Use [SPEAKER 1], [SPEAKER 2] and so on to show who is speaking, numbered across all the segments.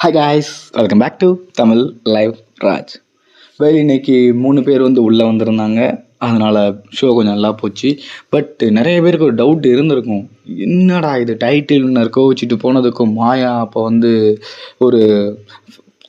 [SPEAKER 1] Hi guys, welcome back to Tamil live Raj. இன்னைக்கு 3 பேர் உள்ளே வந்திருந்தாங்க. அதனால் ஷோ கொஞ்சம் நல்லா போச்சு. பட் நிறைய பேருக்கு ஒரு டவுட் இருந்திருக்கும், என்னடா இது டைட்டில் வின்னர் கோவிச்சிட்டு போனதுக்கும் மாயா அப்போ ஒரு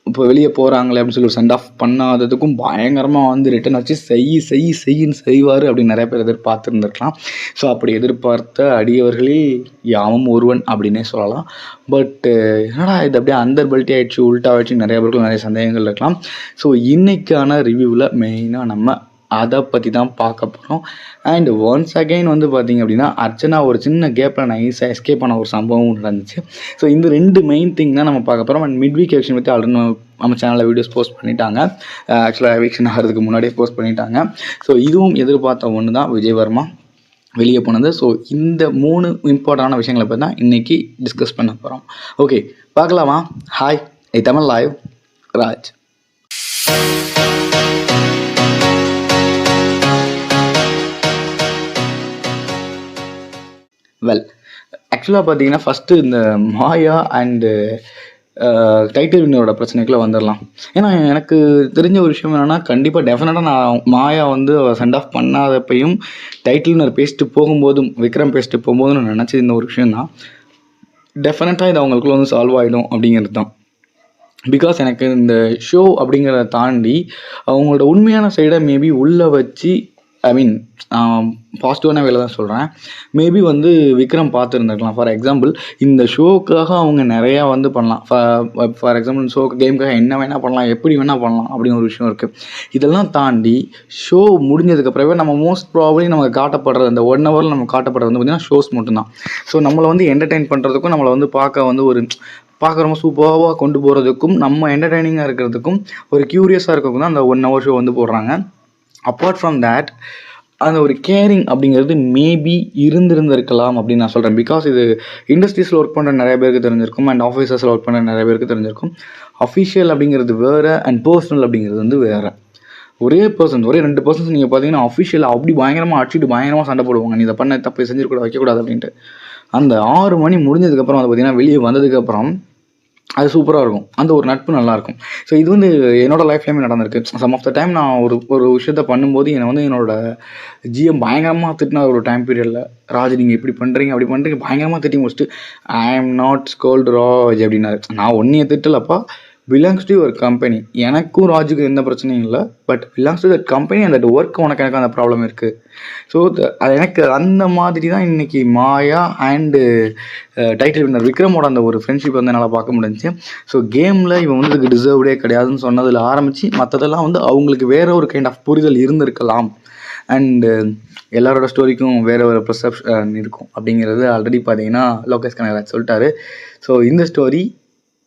[SPEAKER 1] இப்போ வெளியே போகிறாங்களே அப்படின்னு சொல்லி ஒரு சென்ட் ஆஃப் பண்ணாததுக்கும் பயங்கரமாக ரிட்டன் வச்சு செய்யின்னு செய்வார் அப்படின்னு நிறைய பேர் எதிர்பார்த்துருந்துருக்கலாம். ஸோ அப்படி எதிர்பார்த்த அடியவர்களில் யாவும் ஒருவன் அப்படின்னே சொல்லலாம். பட்டு என்னடா இது அப்படியே அந்தர்பல்ட்டி ஆகிடுச்சு, உல்ட்டாகிடுச்சு, நிறைய பேருக்கு நிறைய சந்தேகங்கள் இருக்கலாம். ஸோ இன்றைக்கான ரிவ்யூவில் மெயினாக நம்ம அதை பற்றி தான் பார்க்க போகிறோம். அண்ட் ஒன்ஸ் அகைன் பார்த்திங்க அப்படின்னா, அர்ச்சனா ஒரு சின்ன கேப்பில் நைஸாக எஸ்கேப் ஆன ஒரு சம்பவம் நடந்துச்சு. ஸோ இந்த 2 மெயின் திங் தான் நம்ம பார்க்க போகிறோம். அண்ட் மிட் வீக் எலெக்ஷன் பற்றி ஆல்ரெடி நம்ம சேனலில் வீடியோஸ் போஸ்ட் பண்ணிட்டாங்க. ஆக்சுவலாக எலெக்ஷன் ஆகிறதுக்கு முன்னாடியே போஸ்ட் பண்ணிட்டாங்க. ஸோ இதுவும் எதிர்பார்த்த ஒன்று தான், விஜய் வர்மா வெளியே போனது. ஸோ இந்த 3 இம்பார்ட்டண்டான விஷயங்களை பற்றி தான் இன்றைக்கி டிஸ்கஸ் பண்ண போகிறோம். ஓகே, பார்க்கலாமா? Hi, Tamil live Raj. ஆக்சுவலாக பார்த்தீங்கன்னா, ஃபஸ்ட்டு இந்த மாயா அண்டு டைட்டில் வின்னரோட பிரச்சனைக்குள்ளே வந்துடலாம். ஏன்னா எனக்கு தெரிஞ்ச ஒரு விஷயம் என்னென்னா, கண்டிப்பாக டெஃபினட்டாக நான் மாயா சென்ட் ஆஃப் பண்ணாதப்பையும் டைட்டில் வின்னர் பேசிட்டு போகும்போதும் விக்ரம் பேசிட்டு போகும்போதும் நான் நினச்சது இந்த ஒரு விஷயம் தான், டெஃபினட்டாக இது அவங்களுக்குள்ள சால்வ் ஆகிடும் அப்படிங்கிறது தான். பிகாஸ் எனக்கு இந்த ஷோ அப்படிங்கிறத தாண்டி அவங்களோட உண்மையான சைடை மேபி உள்ளே வச்சு, ஐ மீன் பாசிட்டிவான வேலை தான் சொல்கிறேன், மேபி விக்ரம் பார்த்துருந்துருக்கலாம். ஃபார் எக்ஸாம்பிள், இந்த ஷோவுக்காக அவங்க நிறையா பண்ணலாம். ஃபார் எக்ஸாம்பிள், ஷோக்கு கேமுக்காக என்ன வேணால் பண்ணலாம், எப்படி வேணால் பண்ணலாம் அப்படின்னு ஒரு விஷயம் இருக்குது. இதெல்லாம் தாண்டி ஷோ முடிஞ்சதுக்கப்புறமே நம்ம மோஸ்ட் ப்ராபப்ளி நமக்கு காட்டப்படுறது, அந்த 1 ஹவரில் நம்ம காட்டப்படுறது பார்த்திங்கன்னா ஷோஸ் மட்டும்தான். ஸோ நம்மளை என்டர்டெயின் பண்ணுறதுக்கும், நம்மளை பார்க்க ஒரு பார்க்க ரொம்ப சூப்பராக கொண்டு போகிறதுக்கும், நம்ம என்டர்டெய்னிங்காக இருக்கிறதுக்கும், ஒரு க்யூரியஸாக இருக்கிறதுக்கும் தான் அந்த 1 ஹவர் ஷோ போடுறாங்க. அப்பார்ட் ஃப்ரம் தேட், அந்த ஒரு கேரிங் அப்படிங்கிறது மேபி இருந்திருந்திருக்கலாம் அப்படின்னு நான் சொல்கிறேன். பிகாஸ் இது இண்டஸ்ட்ரீஸில் ஒர்க் பண்ணுற நிறைய பேருக்கு தெரிஞ்சிருக்கும், அண்ட் ஆஃபீஸர்ஸில் ஒர்க் பண்ணுற நிறைய பேருக்கு தெரிஞ்சிருக்கும். அஃபிஷியல் அப்படிங்கிறது வேறு, அண்ட் பர்சனல் அப்படிங்கிறது வேறு. ஒரே 2 பர்சன்ஸ் நீங்கள் பார்த்தீங்கன்னா, அஃபிஷியல் அப்படி பயங்கரமாக அடிச்சுட்டு பயங்கரமாக சண்டை போடுவாங்க, நீ இதை பண்ண தப்பு செஞ்சிருக்கூடாது, வைக்கக்கூடாது அப்படின்ட்டு. அந்த 6 மணி முடிஞ்சதுக்கப்புறம் பார்த்தீங்கன்னா, வெளியே வந்ததுக்கப்புறம் அது சூப்பராக இருக்கும், அந்த ஒரு நட்பு நல்லாயிருக்கும். ஸோ இது என்னோடய லைஃப்லேயுமே நடந்திருக்கு. சம் ஆஃப் த டைம் நான் ஒரு விஷயத்த பண்ணும்போது என்னை என்னோடய ஜிஎம் பயங்கரமாக திட்டின ஒரு டைம் பீரியடில், ராஜ் நீங்கள் இப்படி பண்ணுறீங்க அப்படி பண்ணுறீங்க பயங்கரமாக திட்டி முடிச்சுட்டு, ஐ ஆம் நாட் ஸ்கோல்டு ராஜ் அப்படின்னாரு. நான் ஒன்றைய திட்டலப்பா, பிலாங்ஸ் டு யுவர் கம்பெனி, எனக்கும் ராஜுக்கு எந்த பிரச்சனையும் இல்லை, but belongs to that company and that work, எனக்கு அந்த ப்ராப்ளம் இருக்குது. ஸோ அது எனக்கு அந்த மாதிரி தான் இன்றைக்கி மாயா அண்டு டைட்டில் வின்னர் விக்ரமோட அந்த ஒரு ஃப்ரெண்ட்ஷிப் என்னால் பார்க்க முடிஞ்சிச்சு. ஸோ கேமில் இவன் இதுக்கு டிசர்வ்டே கிடையாதுன்னு சொன்னதில் ஆரம்பித்து மற்றதெல்லாம் அவங்களுக்கு வேறு ஒரு கைண்ட் ஆஃப் புரிதல் இருந்திருக்கலாம். அண்டு எல்லாரோட ஸ்டோரிக்கும் வேறு ஒரு பெர்செப்ஷன் இருக்கும் அப்படிங்கிறது ஆல்ரெடி பார்த்தீங்கன்னா லோகேஷ் கனகராஜ் சொல்லிட்டாரு. ஸோ இந்த ஸ்டோரி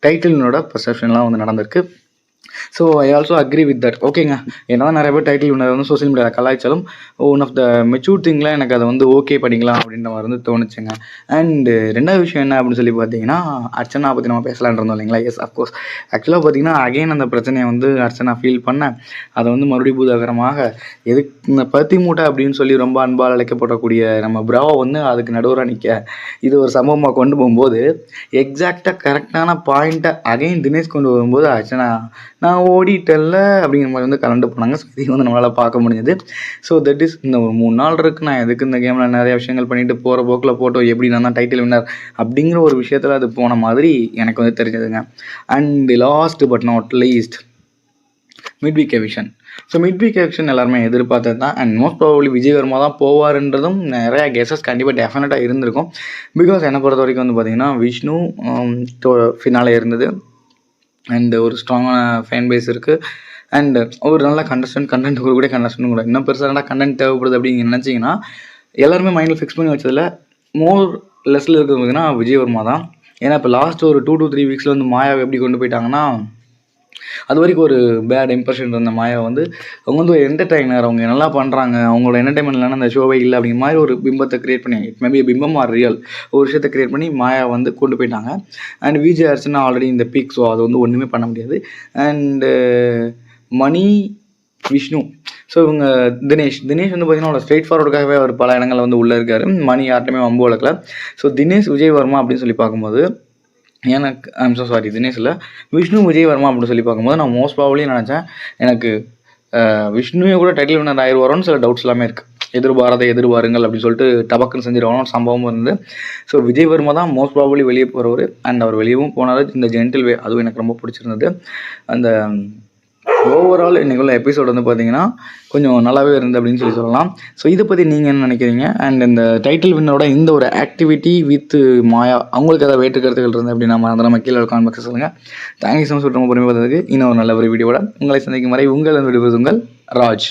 [SPEAKER 1] டைட்டில்னோட பெர்செப்ஷன்லாம் நடந்திருக்கு. So I also agree with that. ஓகேங்க, என்ன தான் நிறைய பேர் டைட்டில் வின்னர் சோஷியல் மீடியாவில் கலாய்ச்சாலும், ஒன் ஆஃப் த மெச்சூர் திங்கில் எனக்கு அதை ஓகே பண்ணிக்கலாம் அப்படின்ற மாதிரி தோணுச்சுங்க. அண்டு 2வது விஷயம் என்ன அப்படின்னு சொல்லி பார்த்தீங்கன்னா, அர்ச்சனா பற்றி நம்ம பேசலான்னு இருந்தோம் இல்லைங்களா? Yes, of course. ஆக்சுவலாக பார்த்தீங்கன்னா, அகைன் அந்த பிரச்சனையை அர்ச்சனா ஃபீல் பண்ண, அதை மறுபடியும் பூதாகரமாக எதுக்கு இந்த பருத்தி மூட்டை அப்படின்னு சொல்லி ரொம்ப அன்பால் அழைக்கப்படக்கூடிய நம்ம பிராவோ அதுக்கு நடுவராக நிற்க, இது ஒரு சம்பவமாக கொண்டு போகும்போது எக்ஸாக்டாக கரெக்டான பாயிண்ட்டை அகைன் தினேஷ் கொண்டு வரும்போது, அர்ச்சனா நான் ஓடிட்டல்ல அப்படிங்கிற மாதிரி கலந்து போனாங்க. ஸோ இதையும் நம்மளால் பார்க்க முடிஞ்சது. ஸோ தட் இஸ், இந்த ஒரு 3 நாள் இருக்குது, நான் எதுக்கு இந்த கேமில் நிறைய விஷயங்கள் பண்ணிவிட்டு போகிற போக்கில் போட்டோம், எப்படி நான் தான் டைட்டில் வின்னர் அப்படிங்கிற ஒரு விஷயத்தில் அது போன மாதிரி எனக்கு தெரிஞ்சதுங்க. And last but not least, mid week eviction. So mid week eviction எல்லாருமே எதிர்பார்த்தது தான். And most probably Vijay Varma தான் போவார்ன்றதும் நிறையா கெஸஸ் கண்டிப்பாக டெஃபினட்டாக இருந்திருக்கும். பிகாஸ் என்னை பொறுத்த வரைக்கும் பார்த்தீங்கன்னா, விஷ்ணு ஃபினாலே இருந்தது, அண்ட் ஒரு ஸ்ட்ராங்கான ஃபேன் பேஸ் இருக்குது, அண்ட் ஒரு நல்ல கண்டென்ட் கூட கண்டென்ட் கூட இன்னும் பெருசாக கண்டென்ட் தேவைப்படுது அப்படின்னு நினச்சிங்கன்னா, எல்லாருமே மைண்டில் ஃபிக்ஸ் பண்ணி வச்சதில் மோர் லெஸ்ஸில் இருக்கிறது பார்த்தீங்கன்னா விஜய் வர்மா தான். ஏன்னா இப்போ லாஸ்ட் ஒரு 2 to 3 வீக்ஸில் மாயாவை எப்படி கொண்டு போயிட்டாங்கன்னா, அது வரைக்கும் ஒரு பேட் இம்ப்ரெஷன் இருந்த மாயா அவங்க ஒரு என்டர்டைனர், அவங்க நல்லா பண்ணுறாங்க, அவங்களோட என்டர்டைன்மெண்ட் இல்லைன்னா அந்த ஷோவே இல்லை அப்படிங்கிற மாதிரி ஒரு பிம்பத்தை கிரியேட் பண்ணி, இட் மேபி பிம்பம் ஆர் ரியல் ஒரு விஷயத்தை கிரியேட் பண்ணி மாயா கொண்டு போயிட்டாங்க. அண்ட் விஜய் அர்ச்சனா ஆல்ரெடி இந்த பீக், ஸோ அது ஒன்றுமே பண்ண முடியாது. அண்டு மணி, விஷ்ணு, ஸோ இவங்க தினேஷ் பார்த்தீங்கன்னா அவரோட ஸ்ட்ரெயிட் ஃபார்வர்டுக்காகவே அவர் பல இடங்களில் உள்ளே இருக்கார். மணி யார்ட்டுமே வம்பு வளர்க்கல. ஸோ தினேஷ், விஜய் வர்மா அப்படின்னு சொல்லி பார்க்கும்போது எனக்கு ஐம் ஸோ சாரி தினேஷ் இல்ல. விஷ்ணு, விஜய் வர்மா அப்படின்னு சொல்லி பார்க்கும்போது நான் மோஸ்ட் ப்ராபப்லி நினச்சேன். எனக்கு விஷ்ணுவே கூட டைட்டில் வின்னர் ஆயிடுவாரோன்னு சில டவுட்ஸ் எல்லாமே இருக்குது. எதிர்பாருங்கள் அப்படின்னு சொல்லிட்டு டபக்குன்னு செஞ்சிருவாங்க சம்பவம் இருந்து. ஸோ விஜய் வர்மா தான் மோஸ்ட் ப்ராபப்லி வெளியே போகிறவர். அண்ட் அவர் வெளியவும் போனார் இந்த ஜென்டில் வே. அதுவும் எனக்கு ரொம்ப பிடிச்சிருந்தது. அந்த ஓவரால் இன்றைக்கி உள்ள எபிசோட் வந்து பார்த்தீங்கன்னா கொஞ்சம் நல்லாவே இருந்தது அப்படின்னு சொல்லலாம். ஸோ இதை பற்றி நீங்கள் என்ன நினைக்கிறீங்க? அண்ட் இந்த டைட்டில் வின்னரோட இந்த ஒரு ஆக்டிவிட்டி வித் மாயா அவங்களுக்கு ஏதாவது வேற்று கருத்துக்கள் இருந்து அப்படின்னா நம்ம கீழே காமெண்ட் பாக்ஸில் சொல்லுங்கள். தேங்க்யூ ஸோ மச் ரொம்ப பொறுமை பார்த்ததுக்கு. இன்னும் ஒரு நல்ல ஒரு வீடியோட உங்களை சந்திக்கும் வரை உங்கள் விடுவது உங்கள் ராஜ்.